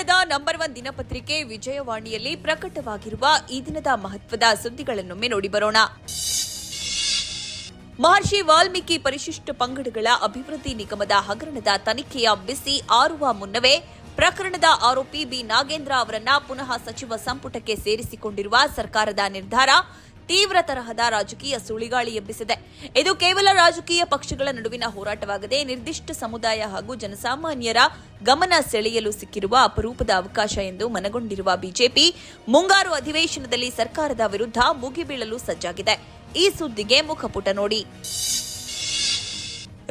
ಕನ್ನಡದ ನಂಬರ್ 1 ದಿನಪತ್ರಿಕೆ ವಿಜಯವಾಣಿಯಲ್ಲಿ ಪ್ರಕಟವಾಗಿರುವ ಈ ದಿನದ ಮಹತ್ವದ ಸುದ್ದಿಗಳನ್ನೊಮ್ಮೆ ನೋಡಿ ಬರೋಣ. ಮಹರ್ಷಿ ವಾಲ್ಮೀಕಿ ಪರಿಶಿಷ್ಟ ಪಂಗಡಗಳ ಅಭಿವೃದ್ಧಿ ನಿಗಮದ ಹಗರಣದ ತನಿಖೆಯ ಬಿಸಿ ಆರುವ ಮುನ್ನವೇ ಪ್ರಕರಣದ ಆರೋಪಿ ಬಿ ನಾಗೇಂದ್ರ ಅವರನ್ನ ಪುನಃ ಸಚಿವ ಸಂಪುಟಕ್ಕೆ ಸೇರಿಸಿಕೊಂಡಿರುವ ಸರ್ಕಾರದ ನಿರ್ಧಾರ ತೀವ್ರ ತರಹದ ರಾಜಕೀಯ ಸುಳಿಗಾಳಿ ಎಬ್ಬಿಸಿದೆ. ಇದು ಕೇವಲ ರಾಜಕೀಯ ಪಕ್ಷಗಳ ನಡುವಿನ ಹೋರಾಟವಾಗದೆ ನಿರ್ದಿಷ್ಟ ಸಮುದಾಯ ಹಾಗೂ ಜನಸಾಮಾನ್ಯರ ಗಮನ ಸೆಳೆಯಲು ಸಿಕ್ಕಿರುವ ಅಪರೂಪದ ಅವಕಾಶ ಎಂದು ಮನಗೊಂಡಿರುವ ಬಿಜೆಪಿ ಮುಂಗಾರು ಅಧಿವೇಶನದಲ್ಲಿ ಸರ್ಕಾರದ ವಿರುದ್ಧ ಮುಗಿಬೀಳಲು ಸಜ್ಜಾಗಿದೆ. ಈ ಸುದ್ದಿಗೆ ಮುಖಪುಟ ನೋಡಿ.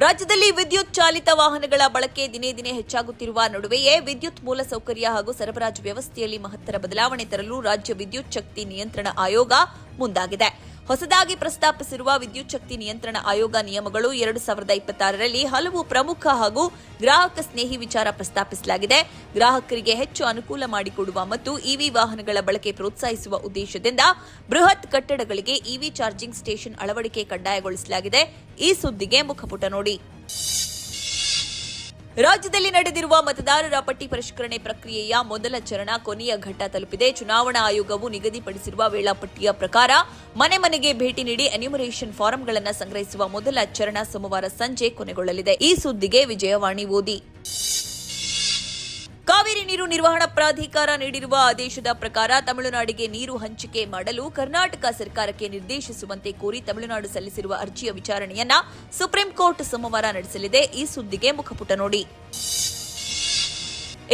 ರಾಜ್ಯದಲ್ಲಿ ವಿದ್ಯುತ್ ಚಾಲಿತ ವಾಹನಗಳ ಬಳಕೆ ದಿನೇ ದಿನೇ ಹೆಚ್ಚಾಗುತ್ತಿರುವ ನಡುವೆಯೇ ವಿದ್ಯುತ್ ಮೂಲಸೌಕರ್ಯ ಹಾಗೂ ಸರಬರಾಜು ವ್ಯವಸ್ಥೆಯಲ್ಲಿ ಮಹತ್ತರ ಬದಲಾವಣೆ ತರಲು ರಾಜ್ಯ ವಿದ್ಯುತ್ ಶಕ್ತಿ ನಿಯಂತ್ರಣ ಆಯೋಗ ಮುಂದಾಗಿದೆ. ಹೊಸದಾಗಿ ಪ್ರಸ್ತಾಪಿಸಿರುವ ವಿದ್ಯುತ್ ಶಕ್ತಿ ನಿಯಂತ್ರಣ ಆಯೋಗ ನಿಯಮಗಳು 2026ರಲ್ಲಿ ಹಲವು ಪ್ರಮುಖ ಹಾಗೂ ಗ್ರಾಹಕ ಸ್ನೇಹಿ ವಿಚಾರ ಪ್ರಸ್ತಾಪಿಸಲಾಗಿದೆ. ಗ್ರಾಹಕರಿಗೆ ಹೆಚ್ಚು ಅನುಕೂಲ ಮಾಡಿಕೊಡುವ ಮತ್ತು ಇವಿ ವಾಹನಗಳ ಬಳಕೆ ಪ್ರೋತ್ಸಾಹಿಸುವ ಉದ್ದೇಶದಿಂದ ಬೃಹತ್ ಕಟ್ಟಡಗಳಿಗೆ ಇವಿ ಚಾರ್ಜಿಂಗ್ ಸ್ಟೇಷನ್ ಅಳವಡಿಕೆ ಕಡ್ಡಾಯಗೊಳಿಸಲಾಗಿದೆ. ಈ ಸುದ್ದಿಗೆ ಮುಖಪುಟ ನೋಡಿ. ರಾಜ್ಯದಲ್ಲಿ ನಡೆದಿರುವ ಮತದಾರರ ಪಟ್ಟಿ ಪರಿಷ್ಕರಣೆ ಪ್ರಕ್ರಿಯೆಯ ಮೊದಲ ಚರಣ ಕೊನೆಯ ಘಟ್ಟ ತಲುಪಿದೆ. ಚುನಾವಣಾ ಆಯೋಗವು ನಿಗದಿಪಡಿಸಿರುವ ವೇಳಾಪಟ್ಟಿಯ ಪ್ರಕಾರ ಮನೆ ಮನೆಗೆ ಭೇಟಿ ನೀಡಿ ಎನ್ಯುಮರೇಷನ್ ಫಾರಂಗಳನ್ನು ಸಂಗ್ರಹಿಸುವ ಮೊದಲ ಚರಣ ಸೋಮವಾರ ಸಂಜೆ ಕೊನೆಗೊಳ್ಳಲಿದೆ. ಈ ಸುದ್ದಿಗೆ ವಿಜಯವಾಣಿ ಓದಿ. ಕಾವೇರಿ ನೀರು ನಿರ್ವಹಣಾ ಪ್ರಾಧಿಕಾರ ನೀಡಿರುವ ಆದೇಶದ ಪ್ರಕಾರ ತಮಿಳುನಾಡಿಗೆ ನೀರು ಹಂಚಿಕೆ ಮಾಡಲು ಕರ್ನಾಟಕ ಸರ್ಕಾರಕ್ಕೆ ನಿರ್ದೇಶಿಸುವಂತೆ ಕೋರಿ ತಮಿಳುನಾಡು ಸಲ್ಲಿಸಿರುವ ಅರ್ಜಿಯ ವಿಚಾರಣೆಯನ್ನ ಸುಪ್ರೀಂ ಕೋರ್ಟ್ ಸೋಮವಾರ ನಡೆಸಲಿದೆ. ಈ ಸುದ್ದಿಗೆ ಮುಖಪುಟ ನೋಡಿ.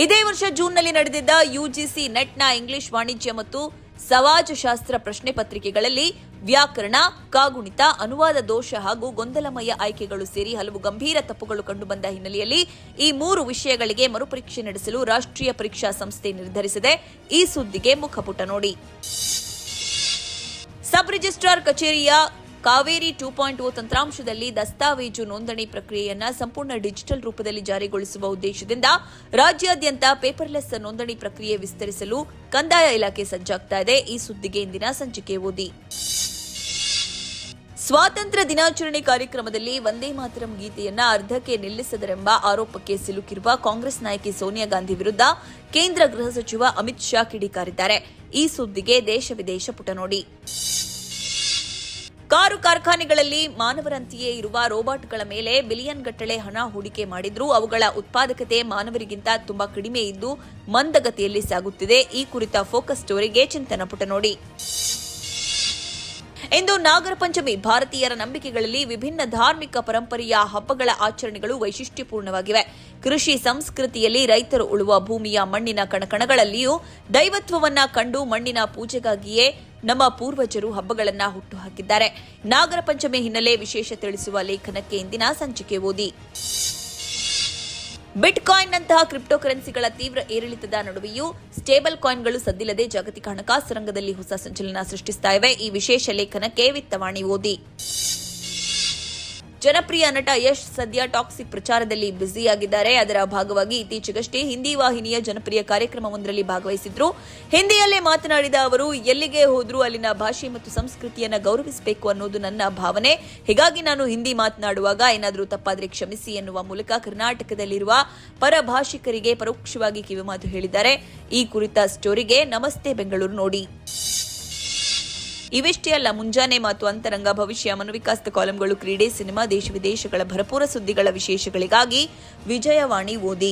ಇದೇ ವರ್ಷ ಜೂನ್ನಲ್ಲಿ ನಡೆದಿದ್ದ ಯುಜಿಸಿ ನೆಟ್ನ ಇಂಗ್ಲಿಷ್ ವಾಣಿಜ್ಯ ಮತ್ತು ಸಮಾಜಶಾಸ್ತ್ರ ಪ್ರಶ್ನೆ ಪತ್ರಿಕೆಗಳಲ್ಲಿ ವ್ಯಾಕರಣ, ಕಾಗುಣಿತ, ಅನುವಾದ ದೋಷ ಹಾಗೂ ಗೊಂದಲಮಯ ಆಯ್ಕೆಗಳು ಸೇರಿ ಹಲವು ಗಂಭೀರ ತಪ್ಪುಗಳು ಕಂಡುಬಂದ ಹಿನ್ನೆಲೆಯಲ್ಲಿ ಈ 3 ವಿಷಯಗಳಿಗೆ ಮರುಪರೀಕ್ಷೆ ನಡೆಸಲು ರಾಷ್ಟ್ರೀಯ ಪರೀಕ್ಷಾ ಸಂಸ್ಥೆ ನಿರ್ಧರಿಸಿದೆ. ಈ ಸುದ್ದಿಗೆ ಮುಖಪುಟ ನೋಡಿ. ಸಬ್ ರಿಜಿಸ್ಟ್ರಾರ್ ಕಚೇರಿಯ ಕಾವೇರಿ 2.0 ತಂತ್ರಾಂಶದಲ್ಲಿ ದಸ್ತಾವೇಜು ನೋಂದಣಿ ಪ್ರಕ್ರಿಯೆಯನ್ನು ಸಂಪೂರ್ಣ ಡಿಜಿಟಲ್ ರೂಪದಲ್ಲಿ ಜಾರಿಗೊಳಿಸುವ ಉದ್ದೇಶದಿಂದ ರಾಜ್ಯಾದ್ಯಂತ ಪೇಪರ್ಲೆಸ್ ನೋಂದಣಿ ಪ್ರಕ್ರಿಯೆ ವಿಸ್ತರಿಸಲು ಕಂದಾಯ ಇಲಾಖೆ ಸಜ್ಜಾಗ್ತಾ ಇದೆ. ಈ ಸುದ್ದಿಗೆ ಇಂದಿನ ಸಂಚಿಕೆ ಓದಿ. ಸ್ವಾತಂತ್ರ್ಯ ದಿನಾಚರಣೆ ಕಾರ್ಯಕ್ರಮದಲ್ಲಿ ವಂದೇ ಮಾತರಂ ಗೀತೆಯನ್ನ ಅರ್ಧಕ್ಕೆ ನಿಲ್ಲಿಸಿದರೆಂಬ ಆರೋಪಕ್ಕೆ ಸಿಲುಕಿರುವ ಕಾಂಗ್ರೆಸ್ ನಾಯಕಿ ಸೋನಿಯಾ ಗಾಂಧಿ ವಿರುದ್ಧ ಕೇಂದ್ರ ಗೃಹ ಸಚಿವ ಅಮಿತ್ ಶಾ ಕಿಡಿಕಾರಿದ್ದಾರೆ. ಈ ಸುದ್ದಿಗೆ ದೇಶ ವಿದೇಶ ಪುಟ ನೋಡಿ. ಕಾರು ಕಾರ್ಖಾನೆಗಳಲ್ಲಿ ಮಾನವರಂತೆಯೇ ಇರುವ ರೋಬೋಟ್ಗಳ ಮೇಲೆ ಬಿಲಿಯನ್ ಗಟ್ಟಲೆ ಹಣ ಹೂಡಿಕೆ ಮಾಡಿದ್ರೂ ಅವುಗಳ ಉತ್ಪಾದಕತೆ ಮಾನವರಿಗಿಂತ ತುಂಬಾ ಕಡಿಮೆ ಇದ್ದು ಮಂದಗತಿಯಲ್ಲಿ ಸಾಗುತ್ತಿದೆ. ಈ ಕುರಿತ ಫೋಕಸ್ ಸ್ಟೋರಿಗೆ ಚಿಂತನ ಪುಟ ನೋಡಿ. ಇಂದು ನಾಗರ ಪಂಚಮಿ. ಭಾರತೀಯರ ನಂಬಿಕೆಗಳಲ್ಲಿ ವಿಭಿನ್ನ ಧಾರ್ಮಿಕ ಪರಂಪರೆಯ ಹಬ್ಬಗಳ ಆಚರಣೆಗಳು ವೈಶಿಷ್ಟ್ಯಪೂರ್ಣವಾಗಿವೆ. ಕೃಷಿ ಸಂಸ್ಕೃತಿಯಲ್ಲಿ ರೈತರು ಉಳುವ ಭೂಮಿಯ ಮಣ್ಣಿನ ಕಣಕಣಗಳಲ್ಲಿಯೂ ದೈವತ್ವವನ್ನ ಕಂಡು ಮಣ್ಣಿನ ಪೂಜೆಗಾಗಿಯೇ ನಮ್ಮ ಪೂರ್ವಜರು ಹಬ್ಬಗಳನ್ನು ಹುಟ್ಟುಹಾಕಿದ್ದಾರೆ. ನಾಗರ ಪಂಚಮಿ ಹಿನ್ನೆಲೆ ವಿಶೇಷ ತಿಳಿಸುವ ಲೇಖನಕ್ಕೆ ಇಂದಿನ ಸಂಚಿಕೆ ಓದಿ. ಬಿಟ್ ಕಾಯಿನ್ನಂತಹ ಕ್ರಿಪ್ಟೋ ಕರೆನ್ಸಿಗಳ ತೀವ್ರ ಏರಿಳಿತದ ನಡುವೆಯೂ ಸ್ಟೇಬಲ್ ಕಾಯಿನ್ಗಳು ಸದ್ದಿಲ್ಲದೆ ಜಾಗತಿಕ ಹಣಕಾಸು ರಂಗದಲ್ಲಿ ಹೊಸ ಸಂಚಲನ ಸೃಷ್ಟಿಸ್ತಾ ಇವೆ. ಈ ವಿಶೇಷ ಲೇಖನಕ್ಕೆ ವಿತ್ತವಾಣಿ ಓದಿ. ಜನಪ್ರಿಯ ನಟ ಯಶ್ ಸದ್ಯ ಟಾಕ್ಸಿಕ್ ಪ್ರಚಾರದಲ್ಲಿ ಬ್ಯುಸಿಯಾಗಿದ್ದಾರೆ. ಅದರ ಭಾಗವಾಗಿ ಇತ್ತೀಚೆಗಷ್ಟೇ ಹಿಂದಿ ವಾಹಿನಿಯ ಜನಪ್ರಿಯ ಕಾರ್ಯಕ್ರಮವೊಂದರಲ್ಲಿ ಭಾಗವಹಿಸಿದ್ರು. ಹಿಂದಿಯಲ್ಲೇ ಮಾತನಾಡಿದ ಅವರು, ಎಲ್ಲಿಗೆ ಹೋದ್ರೂ ಅಲ್ಲಿನ ಭಾಷೆ ಮತ್ತು ಸಂಸ್ಕೃತಿಯನ್ನು ಗೌರವಿಸಬೇಕು ಅನ್ನೋದು ನನ್ನ ಭಾವನೆ. ಹೀಗಾಗಿ ನಾನು ಹಿಂದಿ ಮಾತನಾಡುವಾಗ ಏನಾದರೂ ತಪ್ಪಾದರೆ ಕ್ಷಮಿಸಿ ಎನ್ನುವ ಮೂಲಕ ಕರ್ನಾಟಕದಲ್ಲಿರುವ ಪರಭಾಷಿಕರಿಗೆ ಪರೋಕ್ಷವಾಗಿ ಕಿವಿಮಾತು ಹೇಳಿದ್ದಾರೆ. ಈ ಕುರಿತ ಸ್ಟೋರಿಗೆ ನಮಸ್ತೆ ಬೆಂಗಳೂರು ನೋಡಿ. ಇವಿಷ್ಟೇ ಅಲ್ಲ, ಮುಂಜಾನೆ ಮಾತು, ಅಂತರಂಗ, ಭವಿಷ್ಯ, ಮನೋವಿಕಾಸದ ಕಾಲಂಗಳು, ಕ್ರೀಡೆ, ಸಿನಿಮಾ, ದೇಶ ವಿದೇಶಗಳ ಭರಪೂರ ಸುದ್ದಿಗಳ ವಿಶೇಷಗಳಿಗಾಗಿ ವಿಜಯವಾಣಿ ಓದಿ.